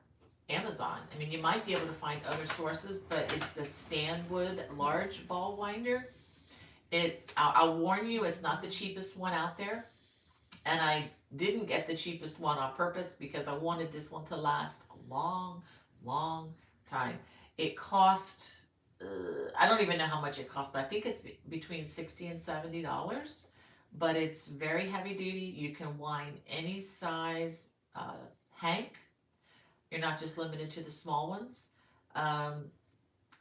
Amazon. I mean, you might be able to find other sources, but it's the Stanwood large ball winder. I'll warn you, it's not the cheapest one out there. And I didn't get the cheapest one on purpose because I wanted this one to last a long, long time. It cost, I don't even know how much it cost, but I think it's between $60 and $70. But it's very heavy duty. You can wind any size hank. You're not just limited to the small ones. And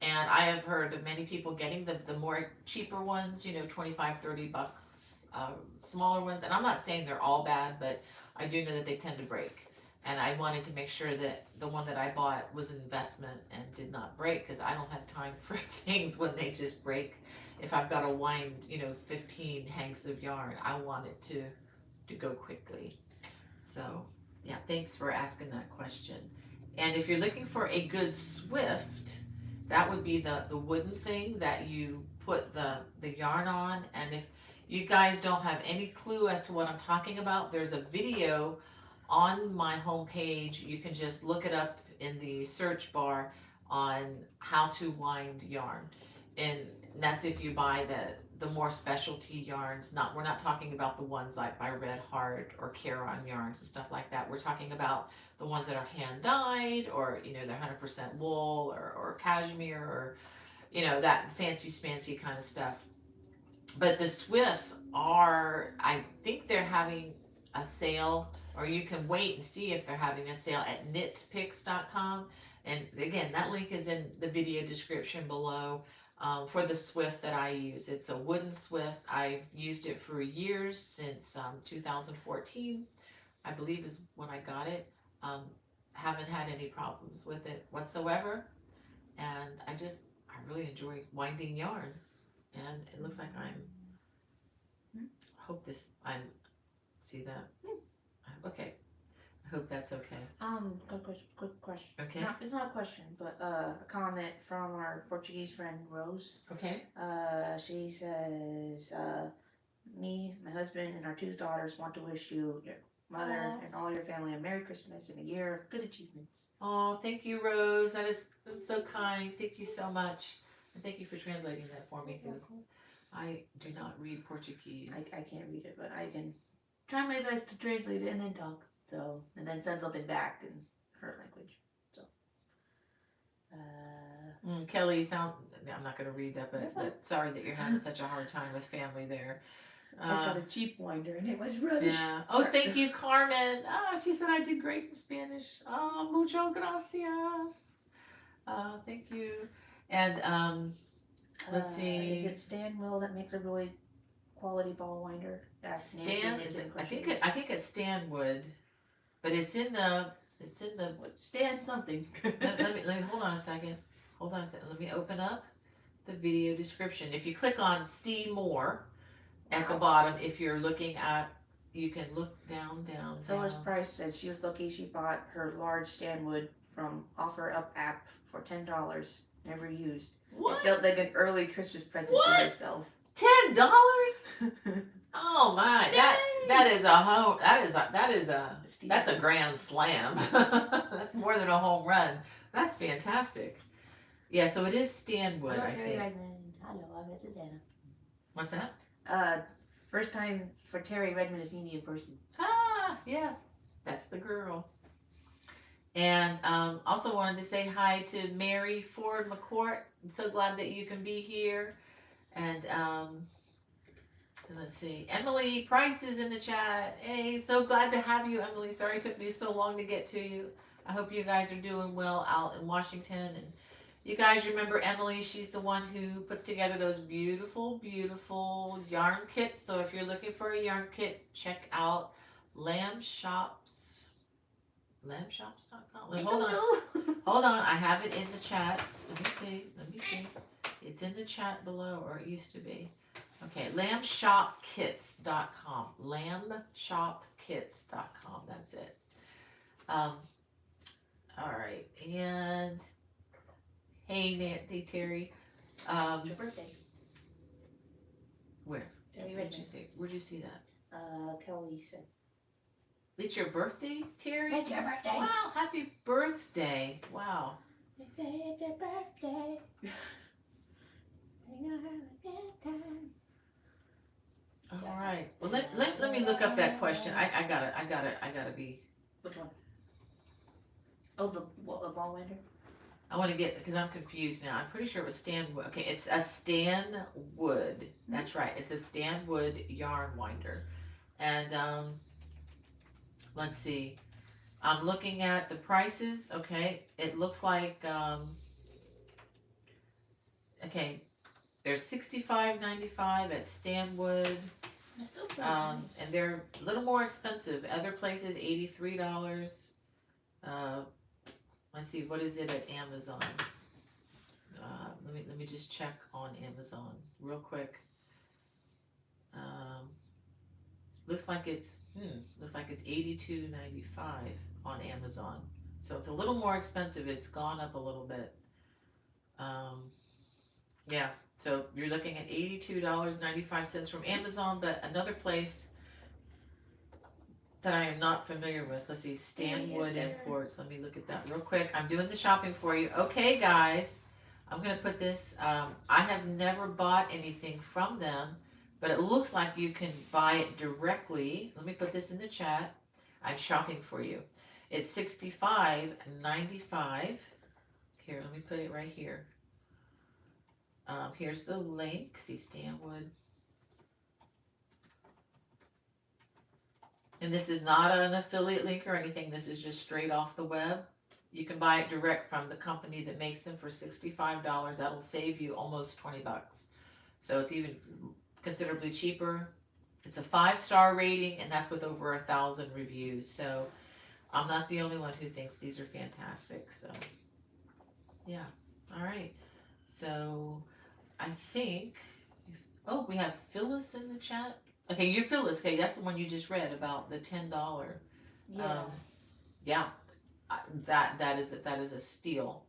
I have heard of many people getting the more cheaper ones, $25, $30, smaller ones. And I'm not saying they're all bad, but I do know that they tend to break. And I wanted to make sure that the one that I bought was an investment and did not break because I don't have time for things when they just break. If I've got to wind, 15 hanks of yarn, I want it to go quickly. So yeah, thanks for asking that question. And if you're looking for a good Swift, that would be the wooden thing that you put the yarn on. And if you guys don't have any clue as to what I'm talking about, there's a video on my homepage. You can just look it up in the search bar on how to wind yarn. And that's if you buy the more specialty yarns. We're not talking about the ones like by Red Heart or Caron yarns and stuff like that. We're talking about the ones that are hand dyed or they're 100% wool or cashmere or that fancy smancy kind of stuff. But the Swifts I think they're having a sale, or you can wait and see if they're having a sale at knitpicks.com. And again, that link is in the video description below. For the Swift that I use, it's a wooden Swift. I've used it for years, since 2014, I believe is when I got it. Haven't had any problems with it whatsoever, and I really enjoy winding yarn. And it looks like see that? Okay. I hope that's okay. Quick question. Okay. No, it's not a question, but a comment from our Portuguese friend Rose. Okay. She says, me, my husband, and our two daughters want to wish you, your mother, and all your family a Merry Christmas and a year of good achievements. Oh, thank you, Rose. That is so kind. Thank you so much. And thank you for translating that for me because I do not read Portuguese. I can't read it, but I can try my best to translate it and then talk. So, and then send something back in her language. So, Kelly, I'm not going to read that, but sorry that you're having such a hard time with family there. I got a cheap winder and it was rubbish. Yeah. Oh, thank you, Carmen. Oh, she said I did great in Spanish. Oh, mucho gracias. Thank you. And let's see. Is it Stanwell that makes a really quality ball winder? That's Nancy Stan, Knits is and it, I think Crochets. I think it's Stanwood, but it's in the Stan something. let me hold on a second. Hold on a second. Let me open up the video description. If you click on see more at the bottom, if you're looking at, you can look down. Phyllis Price said she was lucky she bought her large Stanwood from OfferUp app for $10, never used. What? It felt like an early Christmas present What? to herself. $10? Oh my! That is a home. That's a grand slam. That's more than a home run. That's fantastic. Yeah, so it is Stanwood, I think. Hello, this is Anna. What's that? First time for Terry Redmond to see me in person. Ah, yeah, that's the girl. And also wanted to say hi to Mary Ford McCourt. I'm so glad that you can be here. And let's see, Emily Price is in the chat. Hey, so glad to have you, Emily. Sorry it took me so long to get to you. I hope you guys are doing well out in Washington. And you guys remember Emily, she's the one who puts together those beautiful, beautiful yarn kits. So if you're looking for a yarn kit, check out lambshops.com. Wait, hold on, I have it in the chat. Let me see. It's in the chat below, or it used to be. Okay, lambshopkits.com. Lambshopkits.com. That's it. All right, and hey, Nancy, Terry. It's your birthday. Where? Terry Where'd you Redmond. see? Where'd you see that? Kelly said. It's your birthday, Terry? It's your birthday. Wow, happy birthday. Wow. They say it's your birthday. You're gonna have a good time. All Yes. right. Well, let me look up that question. I gotta be. Which one? Oh, the ball winder? I want to get, because I'm confused now. I'm pretty sure it was Stanwood. Okay, it's a Stanwood. That's right. It's a Stanwood yarn winder. And let's see. I'm looking at the prices. Okay, it looks like okay, there's $65.95 at Stanwood. That's still pretty nice. And they're a little more expensive. Other places, $83. Let's see, what is it at Amazon? Let me just check on Amazon real quick. Looks like it's $82.95 on Amazon. So it's a little more expensive. It's gone up a little bit. Yeah. So you're looking at $82.95 from Amazon, but another place that I am not familiar with. Let's see, Stanwood Imports. Let me look at that real quick. I'm doing the shopping for you. Okay, guys, I'm gonna put this. I have never bought anything from them, but it looks like you can buy it directly. Let me put this in the chat. I'm shopping for you. It's $65.95. Here, let me put it right here. Here's the link. See, Stanwood. And this is not an affiliate link or anything. This is just straight off the web. You can buy it direct from the company that makes them for $65. That'll save you almost $20. So it's even considerably cheaper. It's a 5-star rating, and that's with over 1,000 reviews. So I'm not the only one who thinks these are fantastic. So yeah. All right. So I think, oh, we have Phyllis in the chat. Okay, you're Phyllis. Okay, that's the one you just read about the $10. Yeah. Yeah, that is a steal.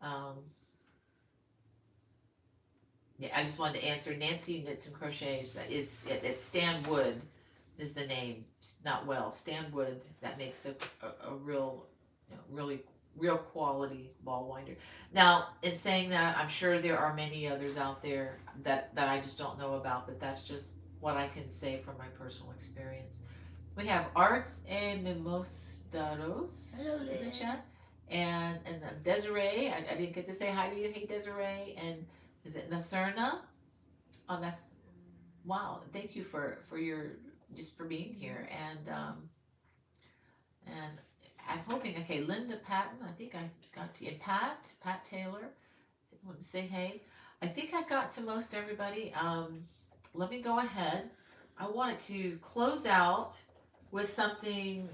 Yeah, I just wanted to answer. Nancy Knits and Crochets it's Stanwood is the name, not well. Stanwood, that makes a real, really real quality ball winder. Now, in saying that, I'm sure there are many others out there that I just don't know about, but that's just what I can say from my personal experience. We have Arts and Mimostaros in the chat, and Desiree. I didn't get to say hi to you. Hey, Desiree, and is it Naserna? Oh, that's wow, thank you for your, just for being here. And I'm hoping, okay, Linda Patton, I think I got to, and Pat Taylor, want to say hey. I think I got to most everybody. Let me go ahead. I wanted to close out with something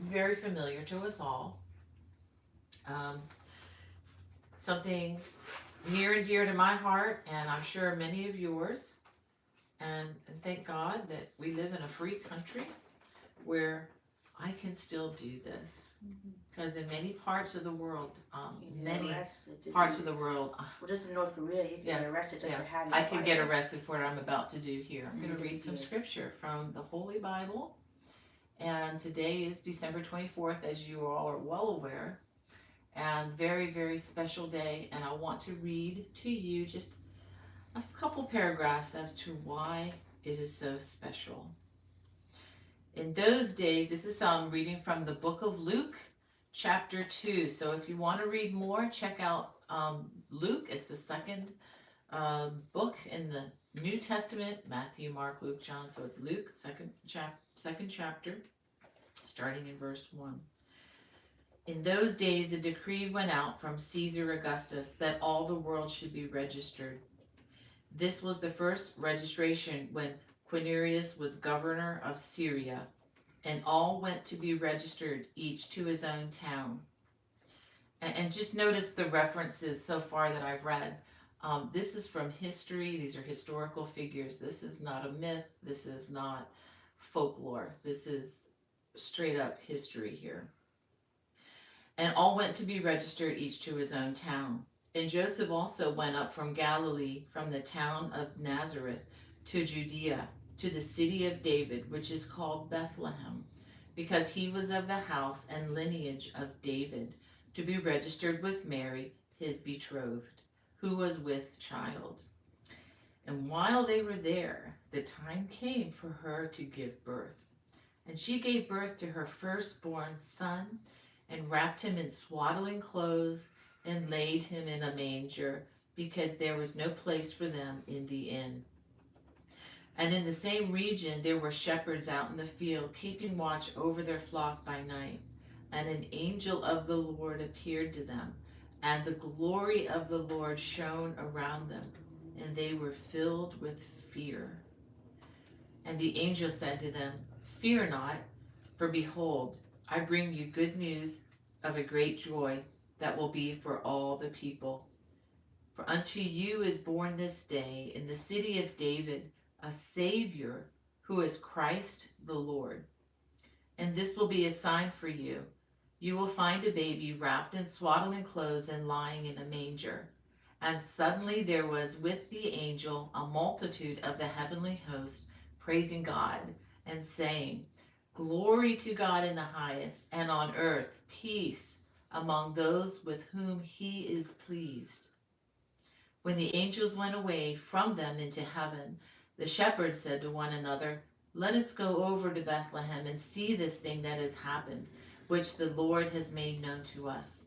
very familiar to us all. Um, Something near and dear to my heart, and I'm sure many of yours. And thank God that we live in a free country where I can still do this. Because in many parts of the world, many parts of the world, well, just in North Korea, you can get arrested just for having. I can get arrested for what I'm about to do here. I'm going to read some scripture from the Holy Bible. And today is December 24th, as you all are well aware. And very, very special day. And I want to read to you just a couple paragraphs as to why it is so special. In those days, this is reading from the book of Luke, chapter 2. So if you want to read more, check out Luke. It's the second book in the New Testament: Matthew, Mark, Luke, John. So it's Luke, second chapter, starting in verse 1. In those days, a decree went out from Caesar Augustus that all the world should be registered. This was the first registration when Quirinius was governor of Syria, and all went to be registered, each to his own town. And just notice the references so far that I've read. This is from history. These are historical figures. This is not a myth. This is not folklore. This is straight up history here. And all went to be registered, each to his own town. And Joseph also went up from Galilee, from the town of Nazareth, to Judea, to the city of David, which is called Bethlehem, because he was of the house and lineage of David, to be registered with Mary, his betrothed, who was with child. And while they were there, the time came for her to give birth. And she gave birth to her firstborn son, and wrapped him in swaddling clothes, and laid him in a manger, because there was no place for them in the inn. And in the same region there were shepherds out in the field, keeping watch over their flock by night. And an angel of the Lord appeared to them, and the glory of the Lord shone around them, and they were filled with fear. And the angel said to them, "Fear not, for behold, I bring you good news of a great joy that will be for all the people. For unto you is born this day in the city of David a Savior, who is Christ the Lord. And this will be a sign for you. You will find a baby wrapped in swaddling clothes and lying in a manger." And suddenly there was with the angel a multitude of the heavenly host, praising God and saying, "Glory to God in the highest, and on earth peace among those with whom he is pleased." When the angels went away from them into heaven, the shepherds said to one another, "Let us go over to Bethlehem and see this thing that has happened, which the Lord has made known to us."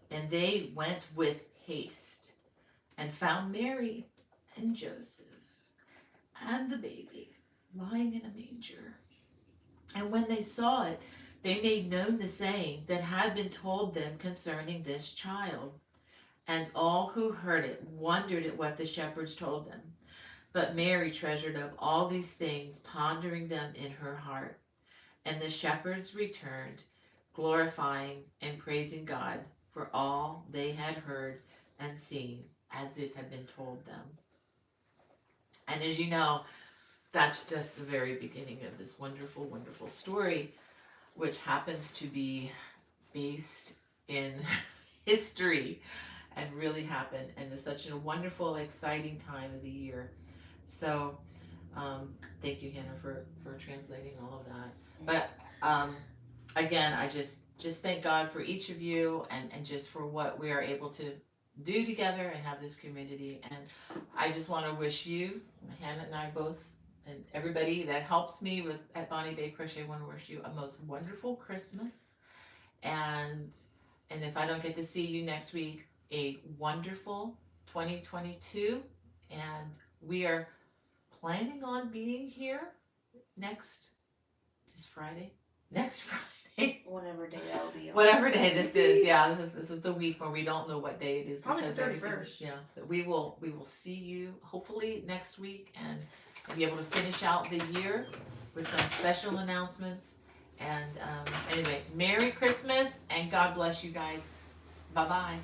And they went with haste and found Mary and Joseph and the baby lying in a manger. And when they saw it, they made known the saying that had been told them concerning this child. And all who heard it wondered at what the shepherds told them. But Mary treasured up all these things, pondering them in her heart. And the shepherds returned, glorifying and praising God for all they had heard and seen, as it had been told them. And as you know, that's just the very beginning of this wonderful, wonderful story, which happens to be based in history and really happened, and is such a wonderful, exciting time of the year. So thank you, Hannah, for translating all of that. But again, I just thank God for each of you, and just for what we are able to do together and have this community. And I just want to wish you, Hannah and I both, and everybody that helps me with at Bonnie Bay Crochet, want to wish you a most wonderful Christmas. And if I don't get to see you next week, a wonderful 2022. And we are planning on being here next Friday. Next Friday. Whatever day that'll be on. Whatever day this is, yeah, this is the week where we don't know what day it is Probably the because everything. 31st. Yeah, but we will see you hopefully next week and be able to finish out the year with some special announcements. And anyway, Merry Christmas and God bless you guys. Bye bye.